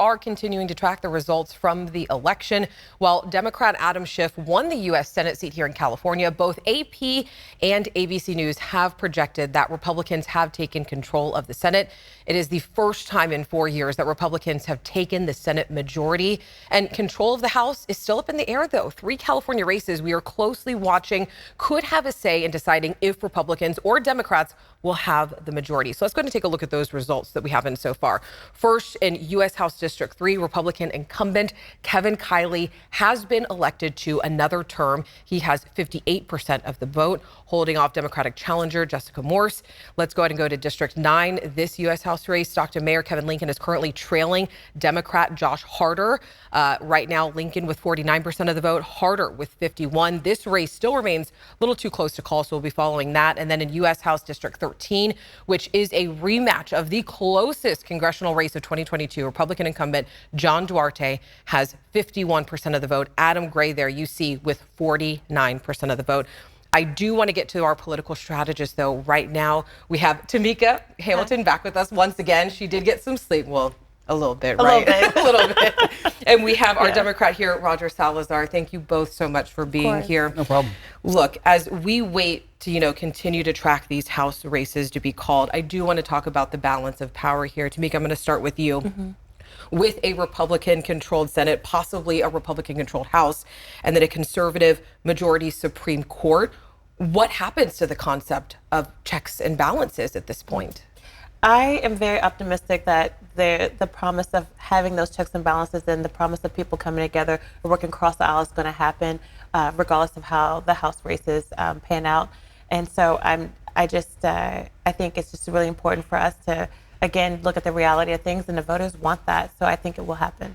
are continuing to track the results from the election. While Democrat Adam Schiff won the U.S. Senate seat here in California, both AP and ABC News have projected that Republicans have taken control of the Senate. It is the first time in 4 years that Republicans have taken the Senate majority, and control of the House is still up in the air, though. 3 California races we are closely watching could have a say in deciding if Republicans or Democrats will have the majority. So let's go ahead and take a look at those results that we have in so far. First, in U.S. House District 3, Republican incumbent Kevin Kiley has been elected to another term. He has 58% of the vote, holding off Democratic challenger Jessica Morse. Let's go ahead and go to District 9. This U.S. House race, Stockton Mayor Kevin Lincoln is currently trailing Democrat Josh Harder. Right now, Lincoln with 49% of the vote, Harder with 51. This race still remains a little too close to call, so we'll be following that. And then in U.S. House District 13, which is a rematch of the closest congressional race of 2022, Republican incumbent John Duarte has 51% of the vote. Adam Gray there you see with 49% of the vote. I do want to get to our political strategist, though. Right now, we have Tamika Hamilton back with us once again. She did get some sleep. Well, a little bit, right? A little bit. And we have our Democrat here, Roger Salazar. Thank you both so much for being here. No problem. Look, as we wait to, continue to track these House races to be called, I do want to talk about the balance of power here. Tamika, I'm going to start with you. Mm-hmm. With a Republican-controlled Senate, possibly a Republican-controlled House, and then a conservative majority Supreme Court, what happens to the concept of checks and balances at this point? I am very optimistic that the promise of having those checks and balances and the promise of people coming together and working across the aisle is going to happen, regardless of how the House races pan out. And so I think it's just really important for us to, again, look at the reality of things, and the voters want that. So I think it will happen.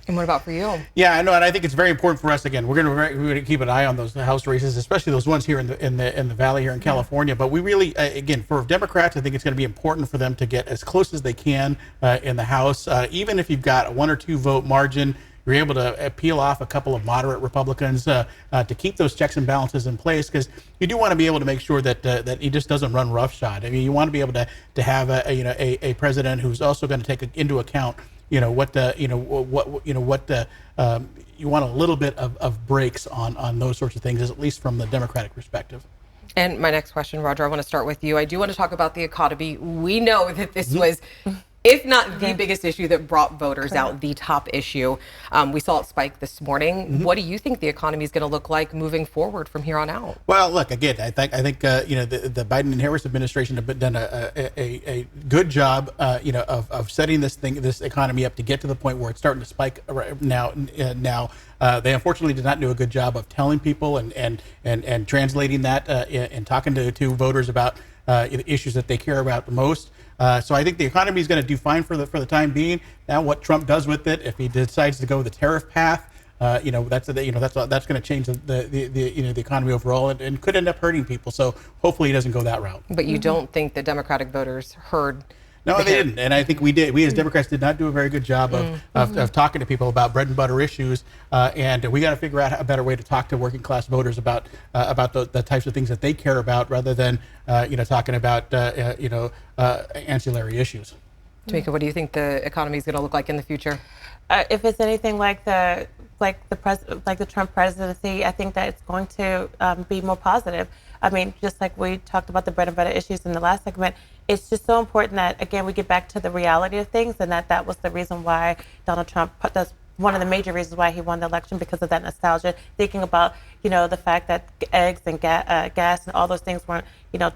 And what about for you? Yeah, I know, and I think it's very important for us. Again, we're going to keep an eye on those House races, especially those ones here in the Valley here in California. But we really, again, for Democrats, I think it's going to be important for them to get as close as they can in the House. Even if you've got a 1 or 2 vote margin, you're able to peel off a couple of moderate Republicans to keep those checks and balances in place, because you do want to be able to make sure that he just doesn't run roughshod. I mean, you want to be able to have a president who's also going to take into account you want a little bit of breaks on those sorts of things, at least from the Democratic perspective. And my next question, Roger, I want to start with you. I do want to talk about the economy. We know that this was, if not the biggest issue that brought voters out, the top issue. We saw it spike this morning. What do you think the economy is going to look like moving forward from here on out? Well, look, again, I think the Biden and Harris administration have done a good job, of setting this economy up to get to the point where it's starting to spike now. They unfortunately did not do a good job of telling people and translating that and talking to voters about the issues that they care about the most. So I think the economy is going to do fine for the time being. Now, what Trump does with it, if he decides to go the tariff path, that's going to change the economy overall and could end up hurting people. So hopefully he doesn't go that route. But you don't think the Democratic voters heard? No, they didn't, and I think we did. We as Democrats did not do a very good job of talking to people about bread and butter issues, and we got to figure out a better way to talk to working class voters about the types of things that they care about, rather than talking about ancillary issues. Tamika, what do you think the economy is going to look like in the future? If it's anything like the Trump presidency, I think that it's going to be more positive. I mean, just like we talked about the bread and butter issues in the last segment, it's just so important that, again, we get back to the reality of things, and that was the reason why Donald Trump, that's one of the major reasons why he won the election, because of that nostalgia, thinking about, the fact that eggs and gas and all those things weren't,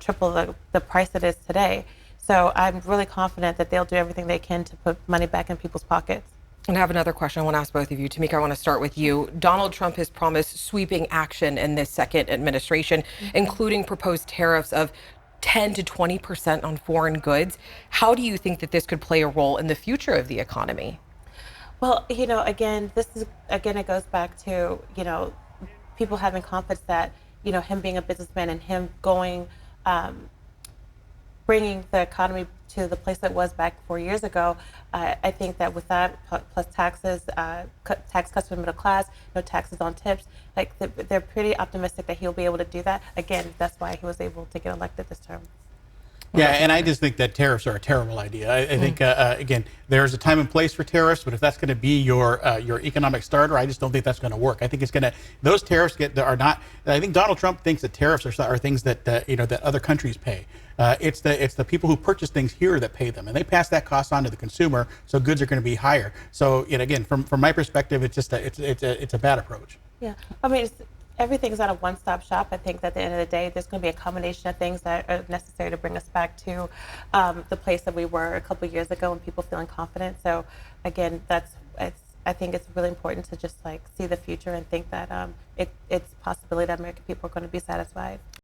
triple the price it is today. So I'm really confident that they'll do everything they can to put money back in people's pockets. And I have another question I want to ask both of you. Tamika, I want to start with you. Donald Trump has promised sweeping action in this second administration, including proposed tariffs of 10 to 20% on foreign goods. How do you think that this could play a role in the future of the economy? Well, again, it goes back to, people having confidence that, him being a businessman and him going, bringing the economy to the place that was back 4 years ago. I think that with that, plus taxes, tax cuts for the middle class, no taxes on tips, they're pretty optimistic that he'll be able to do that. Again, that's why he was able to get elected this term. Yeah, and I just think that tariffs are a terrible idea. I think again, there's a time and place for tariffs, but if that's going to be your economic starter, I just don't think that's going to work. I think it's going to those tariffs are not. I think Donald Trump thinks that tariffs are things that that other countries pay. It's the people who purchase things here that pay them, and they pass that cost on to the consumer. So goods are going to be higher. So again, from my perspective, it's just it's a bad approach. Yeah, I mean, everything's not a one-stop shop. I think that at the end of the day, there's going to be a combination of things that are necessary to bring us back to the place that we were a couple of years ago and people feeling confident. So again, I think it's really important to just like see the future and think that it's a possibility that American people are going to be satisfied.